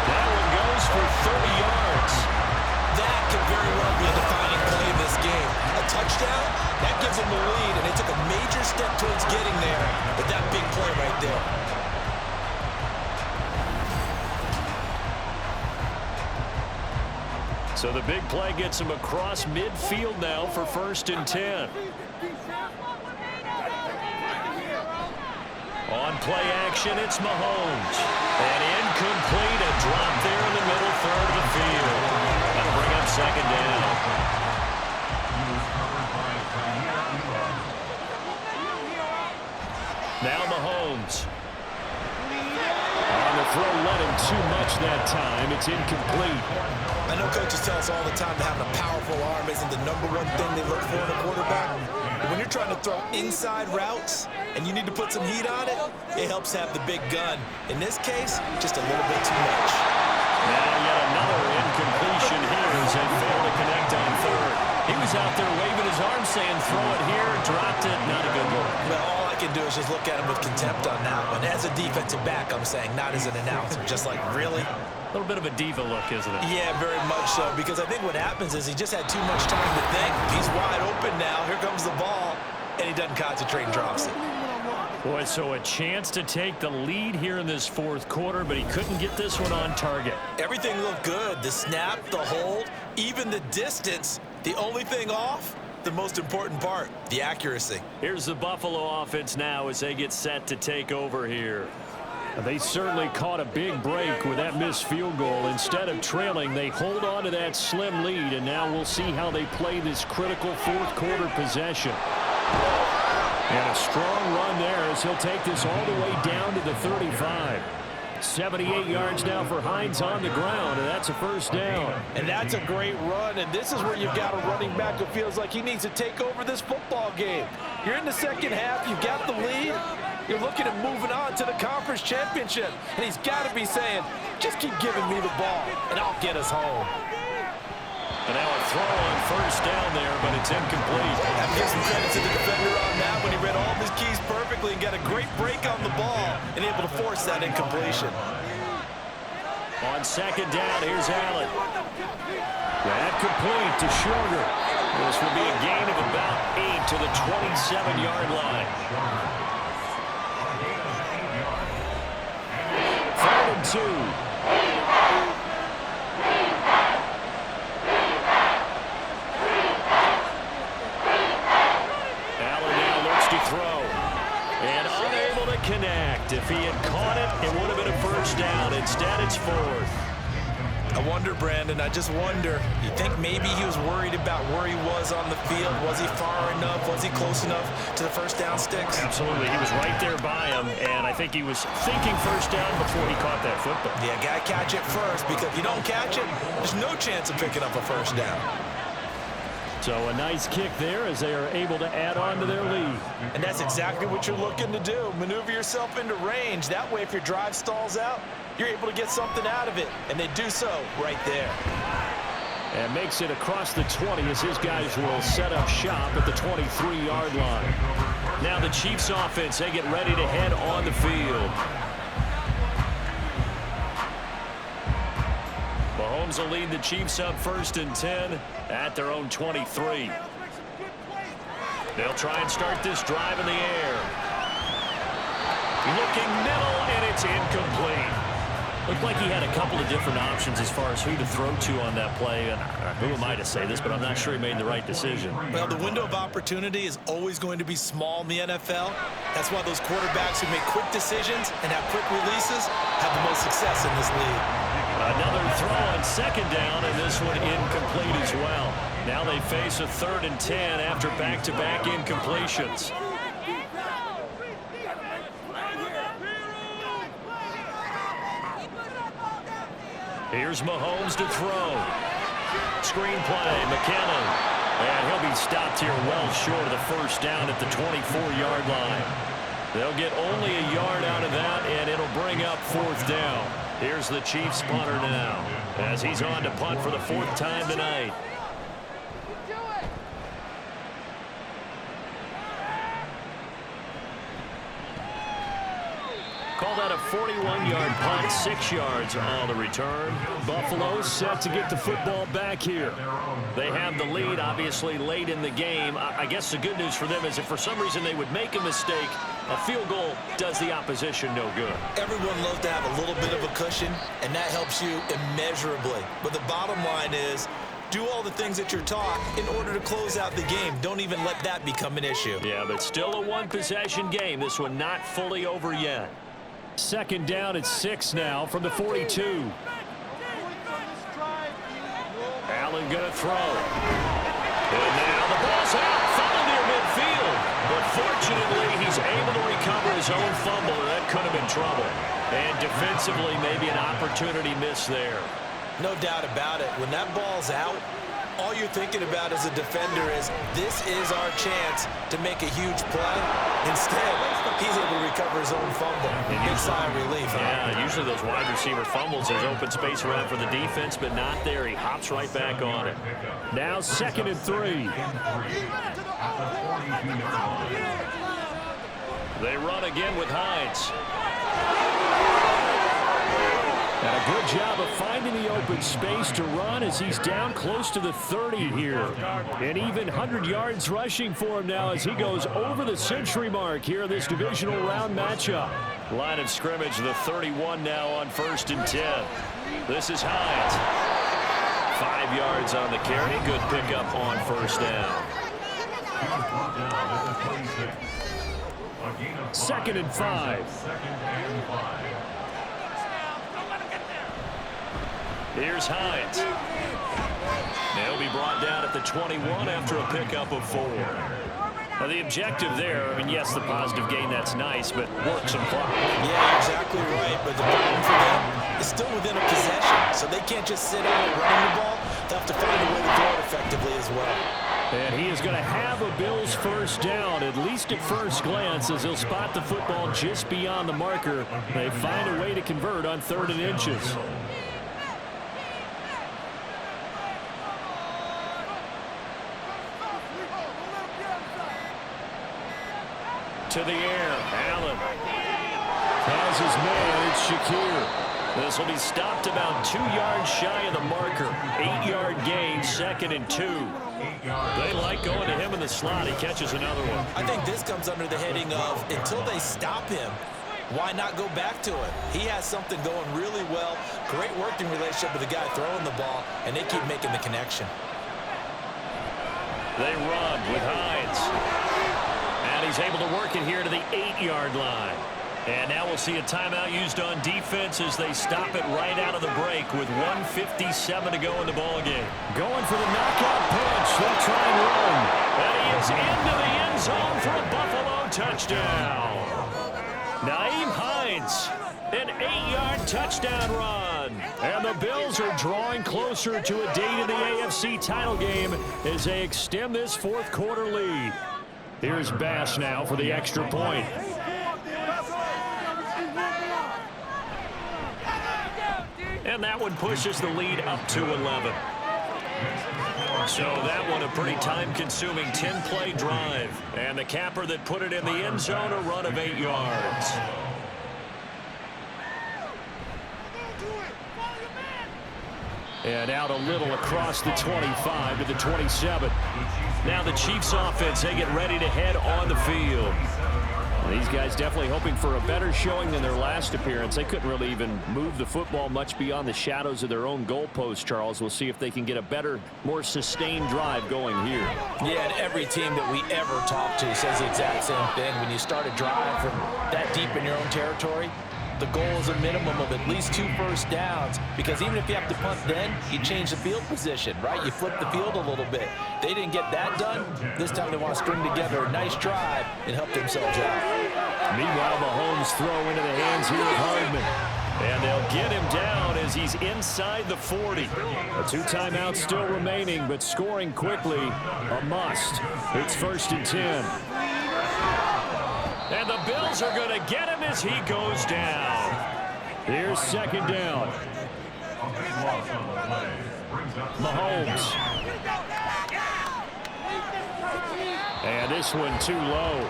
S1: That one goes for 30 yards.
S2: That could very well be a defining play in this game. A touchdown, that gives them the lead, and they took a major step towards getting there with that big play right there.
S1: So the big play gets him across midfield now for 1st and 10. On play action, it's Mahomes. And incomplete, a drop there in the middle 3rd of the field. That'll bring up 2nd down. Now Mahomes. On the throw, let him too much that time. It's incomplete.
S2: I know coaches tell us all the time that having a powerful arm isn't the #1 thing they look for in a quarterback. But when you're trying to throw inside routes and you need to put some heat on it, it helps have the big gun. In this case, just a little bit too much.
S1: Now yet another incompletion here as they fail to connect on 3rd. He was out there waving his arm saying throw it here, dropped it, not a good look.
S2: Well, all I can do is just look at him with contempt on that one. As a defensive back, I'm saying, not as an announcer. Just like, really?
S1: A little bit of a diva look, isn't it?
S2: Yeah, very much so, because I think what happens is he just had too much time to think. He's wide open now. Here comes the ball, and he doesn't concentrate and drops it.
S1: Boy, so a chance to take the lead here in this 4th quarter, but he couldn't get this one on target.
S2: Everything looked good. The snap, the hold, even the distance. The only thing off, the most important part, the accuracy.
S1: Here's the Buffalo offense now as they get set to take over here. They certainly caught a big break with that missed field goal. Instead of trailing, they hold on to that slim lead, and now we'll see how they play this critical 4th quarter possession. And a strong run there as he'll take this all the way down to the 35. 78 yards now for Hines on the ground, and that's a 1st down.
S5: And that's a great run, and this is where you've got a running back who feels like he needs to take over this football game. You're in the 2nd half, you've got the lead. You're looking at moving on to the conference championship, and he's got to be saying, just keep giving me the ball, and I'll get us home.
S1: And now a throw on 1st down there, but it's incomplete.
S2: I give some credit to the defender on that when he read all of his keys perfectly and got a great break on the ball and able to force that incompletion.
S1: On 2nd down, here's Allen. That complete to Sugar. This will be a gain of about 8 to the 27-yard line. 3rd and 2. Connect. If he had caught it, it would have been a 1st down. Instead, it's 4th.
S2: I wonder wonder, Brandon, I just wonder, you think maybe he was worried about where he was on the field? Was he far enough? Was he close enough to the first down sticks?
S1: Absolutely. He was right there by him, and I think he was thinking first down before he caught that football.
S2: Yeah, got to catch it first, because if you don't catch it, there's no chance of picking up a first down.
S1: So a nice kick there as they are able to add on to their lead.
S2: And that's exactly what you're looking to do. Maneuver yourself into range. That way, if your drive stalls out, you're able to get something out of it. And they do so right there.
S1: And makes it across the 20 as his guys will set up shop at the 23-yard line. Now the Chiefs offense, they get ready to head on the field. Mahomes will lead the Chiefs up 1st and 10 at their own 23. They'll try and start this drive in the air. Looking middle, and it's incomplete. Looked like he had a couple of different options as far as who to throw to on that play. And who am I to say this, but I'm not sure he made the right decision.
S2: Well, the window of opportunity is always going to be small in the NFL. That's why those quarterbacks who make quick decisions and have quick releases have the most success in this league.
S1: Another throw on 2nd down, and this one incomplete as well. Now they face a 3rd and 10 after back-to-back incompletions. Here's Mahomes to throw. Screen play, McKinnon. And he'll be stopped here well short of the first down at the 24-yard line. They'll get only a yard out of that, and it'll bring up 4th down. Here's the Chiefs punter now as he's on to punt for the 4th time tonight. Call that a 41-yard punt, 6 yards on the return. Buffalo set to get the football back here. They have the lead, obviously, late in the game. I guess the good news for them is if for some reason they would make a mistake, a field goal does the opposition no good.
S2: Everyone loves to have a little bit of a cushion, and that helps you immeasurably. But the bottom line is, do all the things that you're taught in order to close out the game. Don't even let that become an issue.
S1: Yeah, but still a one-possession game. This one not fully over yet. 2nd down at 6 now from the 42. Allen going to throw. And now the ball's out, falling near midfield. But fortunately, he's able to recover his own fumble, and that could have been trouble. And defensively, maybe an opportunity missed there.
S2: No doubt about it. When that ball's out, all you're thinking about as a defender is, this is our chance to make a huge play. Instead, he's able to recover his own fumble. Big sigh of relief.
S1: Yeah, usually those wide receiver fumbles, there's open space around for the defense, but not there. He hops right back on it. Now 2nd and 3. They run again with Hines. And a good job of finding the open space to run as he's down close to the 30 here. And even 100 yards rushing for him now as he goes over the century mark here in this divisional round matchup. Line of scrimmage, the 31 now on 1st and 10. This is Hines. 5 yards on the carry. Good pickup on 1st down. 2nd and 5. Here's Hines. They'll be brought down at the 21 after a pickup of 4. Now the objective there, I mean, yes, the positive gain, that's nice, but work some clock.
S2: Yeah, exactly right. But the problem for them is still within a possession, so they can't just sit out running the ball. They'll have to find a way to throw it effectively as well.
S1: And he is going to have a Bills 1st down, at least at first glance, as he'll spot the football just beyond the marker. They find a way to convert on 3rd and inches. To the air, Allen has his man, it's Shakir. This will be stopped about 2 yards shy of the marker. 8-yard gain, 2nd and 2. They like going to him in the slot. He catches another one.
S2: I think this comes under the heading of, until they stop him, why not go back to it? He has something going really well. Great working relationship with the guy throwing the ball, and they keep making the connection.
S1: They run with Hines. And he's able to work it here to the 8-yard line. And now we'll see a timeout used on defense as they stop it right out of the break with 1:57 to go in the ballgame. Going for the knockout punch. They'll try and run. And he is into the end zone for a Buffalo touchdown. Nyheim Hines, an 8-yard touchdown run. And the Bills are drawing closer to a date in the AFC title game as they extend this fourth quarter lead. Here's Bass now for the extra point. And that one pushes the lead up to 11. So that one a pretty time-consuming 10-play drive. And the capper that put it in the end zone, a run of 8 yards. And out a little across the 25 to the 27. Now the Chiefs offense, they get ready to head on the field. These guys definitely hoping for a better showing than their last appearance. They couldn't really even move the football much beyond the shadows of their own goalpost, Charles. We'll see if they can get a better, more sustained drive going here.
S5: Yeah, and every team that we ever talk to says the exact same thing. When you start a drive from that deep in your own territory, the goal is a minimum of at least 2 first downs, because even if you have to punt then, you change the field position, right? You flip the field a little bit. They didn't get that done. This time they want to string together a nice drive and help themselves out.
S1: Meanwhile, Mahomes throw into the hands here of Hardman. And they'll get him down as he's inside the 40. 2 timeouts still remaining, but scoring quickly, a must. It's 1st and 10. And the Bills are going to get him as he goes down. Here's 2nd down. Mahomes. And this one too low.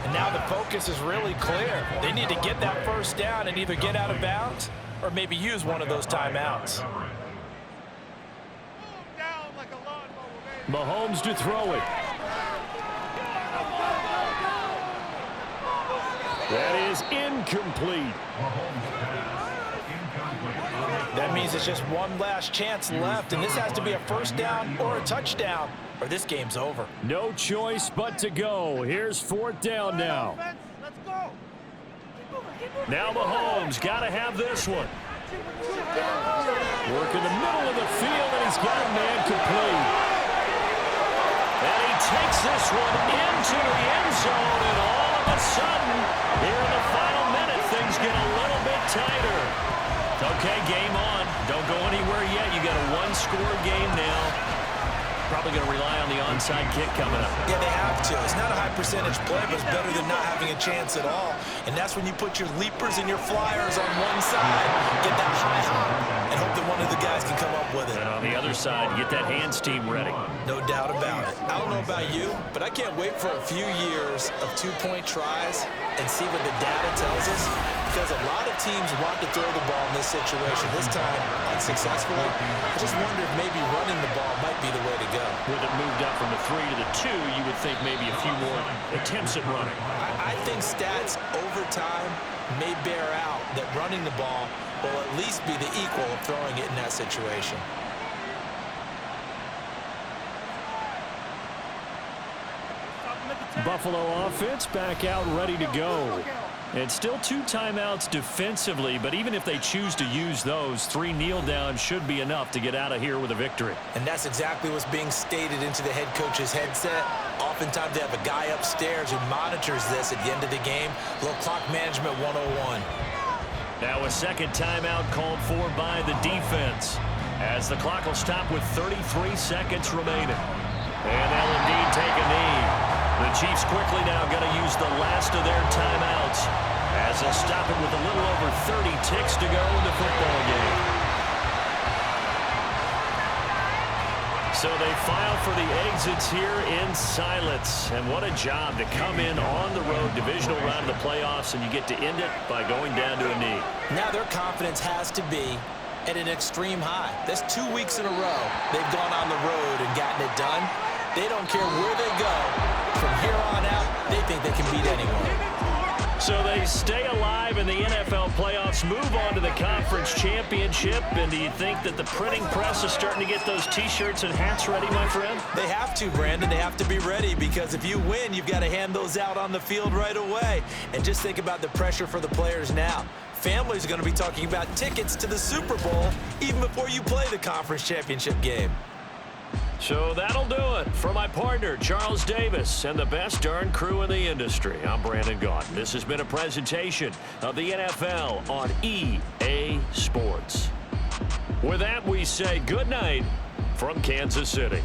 S5: And now the focus is really clear. They need to get that first down and either get out of bounds or maybe use one of those timeouts.
S1: Mahomes to throw it. That is incomplete.
S5: That means it's just one last chance left, and this has to be a first down or a touchdown, or this game's over.
S1: No choice but to go. Here's 4th down now. Now Mahomes got to have this one. Work in the middle of the field, and he's got a man complete. And he takes this one into the end zone, and all of a sudden, here in the final minute, things get a little bit tighter. Okay, game on. Don't go anywhere yet. You got a 1-score game now. Probably going to rely on the onside kick coming up.
S2: Yeah, they have to. It's not a high percentage play, but it's better than not having a chance at all. And that's when you put your leapers and your flyers on one side, get that high hop, and hope that one of the guys can come up with it.
S1: And on the other side, get that hands team ready.
S2: No doubt about it. I don't know about you, but I can't wait for a few years of 2-point tries and see what the data tells us, because a lot of teams want to throw the ball in this situation. This time, unsuccessfully. I just wonder if maybe running the ball might be the way to go.
S1: With it moved up from the 3 to the 2, you would think maybe a few more attempts at running.
S2: I think stats over time may bear out that running the ball will at least be the equal of throwing it in that situation.
S1: Buffalo offense back out ready to go. And still 2 timeouts defensively, but even if they choose to use those, 3 kneel downs should be enough to get out of here with a victory.
S2: And that's exactly what's being stated into the head coach's headset. Oftentimes they have a guy upstairs who monitors this at the end of the game. A little clock management 101.
S1: Now a 2nd timeout called for by the defense, as the clock will stop with 33 seconds remaining. And they'll indeed take a knee. The Chiefs quickly now going to use the last of their timeouts as they'll stop it with a little over 30 ticks to go in the football game. So they file for the exits here in silence. And what a job to come in on the road, divisional round of the playoffs, and you get to end it by going down to a knee.
S2: Now their confidence has to be at an extreme high. That's 2 weeks in a row they've gone on the road and gotten it done. They don't care where they go. From here on out, they think they can beat anyone.
S1: So they stay alive in the NFL playoffs, move on to the conference championship. And do you think that the printing press is starting to get those T-shirts and hats ready, my friend?
S2: They have to, Brandon. They have to be ready because if you win, you've got to hand those out on the field right away. And just think about the pressure for the players now. Families are going to be talking about tickets to the Super Bowl even before you play the conference championship game.
S1: So that'll do it for my partner, Charles Davis, and the best darn crew in the industry. I'm Brandon Gaudin. This has been a presentation of the NFL on EA Sports. With that, we say good night from Kansas City.